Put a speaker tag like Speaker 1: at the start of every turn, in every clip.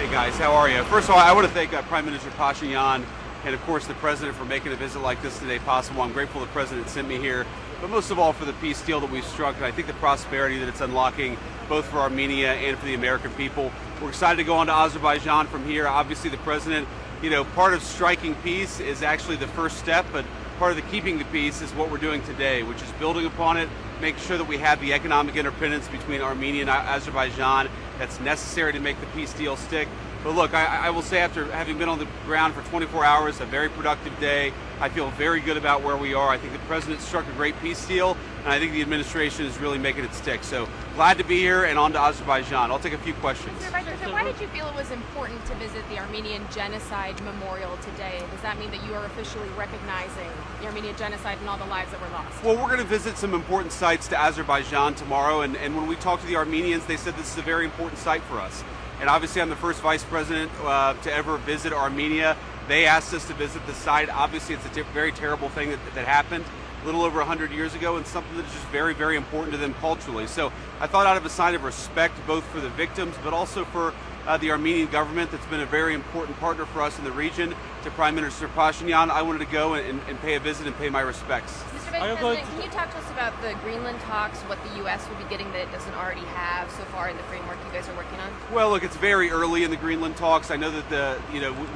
Speaker 1: Hey guys, how are you? First of all, I want to thank Prime Minister Pashinyan and of course the President for making a visit like this today possible. I'm grateful the President sent me here, but most of all for the peace deal that we've struck, and I think the prosperity that it's unlocking both for Armenia and for the American people. We're excited to go on to Azerbaijan from here. Obviously the President, part of striking peace is actually the first step, but part of the keeping the peace is what we're doing today, which is building upon it, making sure that we have the economic interdependence between Armenia and Azerbaijan that's necessary to make the peace deal stick. But look, I will say, after having been on the ground for 24 hours, a very productive day, I feel very good about where we are. I think the President struck a great peace deal, and I think the administration is really making it stick. So glad to be here and on to Azerbaijan. I'll take a few questions.
Speaker 2: So why did you feel it was important to visit the Armenian Genocide Memorial today? Does that mean that you are officially recognizing the Armenian genocide and all the lives that were lost?
Speaker 1: Well, we're going to visit some important sites to Azerbaijan tomorrow, and when we talked to the Armenians, they said this is a very important site for us. And obviously I'm the first vice president to ever visit Armenia. They asked us to visit the site. Obviously it's a very terrible thing that happened a little over 100 years ago, and something that's just very, very important to them culturally. So I thought, out of a sign of respect both for the victims but also for the Armenian government that's been a very important partner for us in the region, to Prime Minister Pashinyan, I wanted to go and pay a visit and pay my respects.
Speaker 2: Mr. Vice President, can you talk to us about the Greenland talks, what the U.S. will be getting that it doesn't already have so far in the framework you guys are working on?
Speaker 1: Well, look, it's very early in the Greenland talks. I know that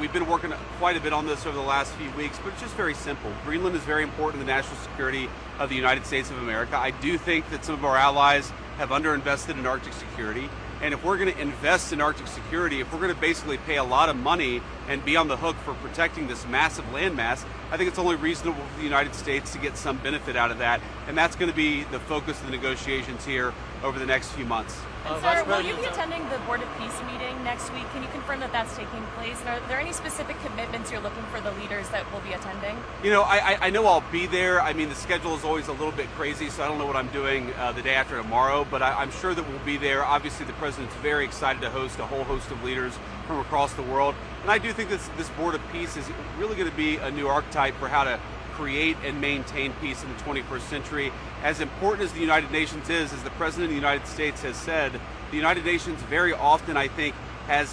Speaker 1: we've been working quite a bit on this over the last few weeks, but it's just very simple. Greenland is very important to the national security of the United States of America. I do think that some of our allies have underinvested in Arctic security. And if we're going to invest in Arctic security, if we're going to basically pay a lot of money and be on the hook for protecting this massive landmass, I think it's only reasonable for the United States to get some benefit out of that. And that's going to be the focus of the negotiations here over the next few months.
Speaker 3: Sir, will you be attending the Board of Peace meeting next week? Can you confirm that that's taking place? And are there any specific commitments you're looking for the leaders that will be attending?
Speaker 1: I know I'll be there. I mean, the schedule is always a little bit crazy, so I don't know what I'm doing the day after tomorrow, but I'm sure that we'll be there. Obviously, the President's very excited to host a whole host of leaders from across the world. And I do think this Board of Peace is really going to be a new archetype for how to create and maintain peace in the 21st century. As important as the United Nations is, as the President of the United States has said, the United Nations very often, I think, has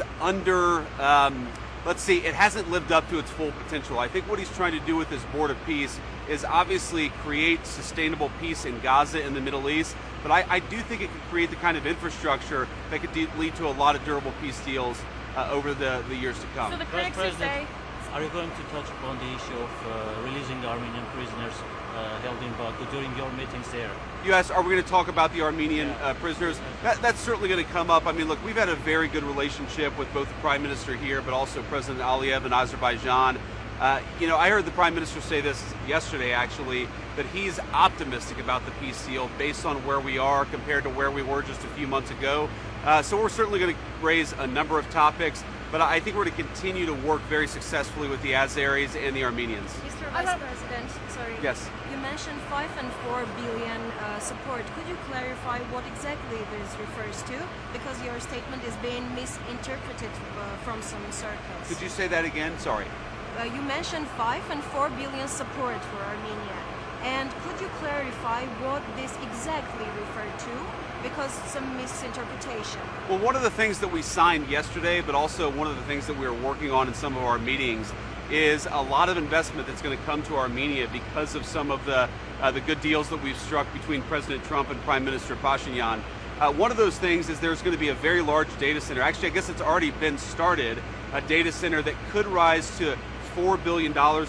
Speaker 1: it hasn't lived up to its full potential. I think what he's trying to do with this Board of Peace is obviously create sustainable peace in Gaza, in the Middle East, but I do think it could create the kind of infrastructure that could lead to a lot of durable peace deals over the years to come.
Speaker 3: So the critics say,
Speaker 4: are you going to touch upon the issue of releasing the Armenian prisoners held in Baku during your meetings there?
Speaker 1: You asked, are we going to talk about the Armenian prisoners? That's certainly going to come up. I mean, look, we've had a very good relationship with both the Prime Minister here, but also President Aliyev in Azerbaijan. I heard the Prime Minister say this yesterday, actually, that he's optimistic about the peace deal based on where we are compared to where we were just a few months ago. So we're certainly going to raise a number of topics, but I think we're going to continue to work very successfully with the Azeris and the Armenians.
Speaker 5: Mr. Vice President, sorry.
Speaker 1: Yes.
Speaker 5: You mentioned 5 and 4 billion support. Could you clarify what exactly this refers to? Because your statement is being misinterpreted from some circles.
Speaker 1: Could you say that again? Sorry.
Speaker 5: You mentioned 5 and 4 billion support for Armenia. And could you clarify what this exactly referred to? Because some misinterpretation.
Speaker 1: Well, one of the things that we signed yesterday, but also one of the things that we're working on in some of our meetings, is a lot of investment that's going to come to Armenia because of some of the good deals that we've struck between President Trump and Prime Minister Pashinyan. One of those things is there's going to be a very large data center. Actually, I guess it's already been started, a data center that could rise to $4 billion in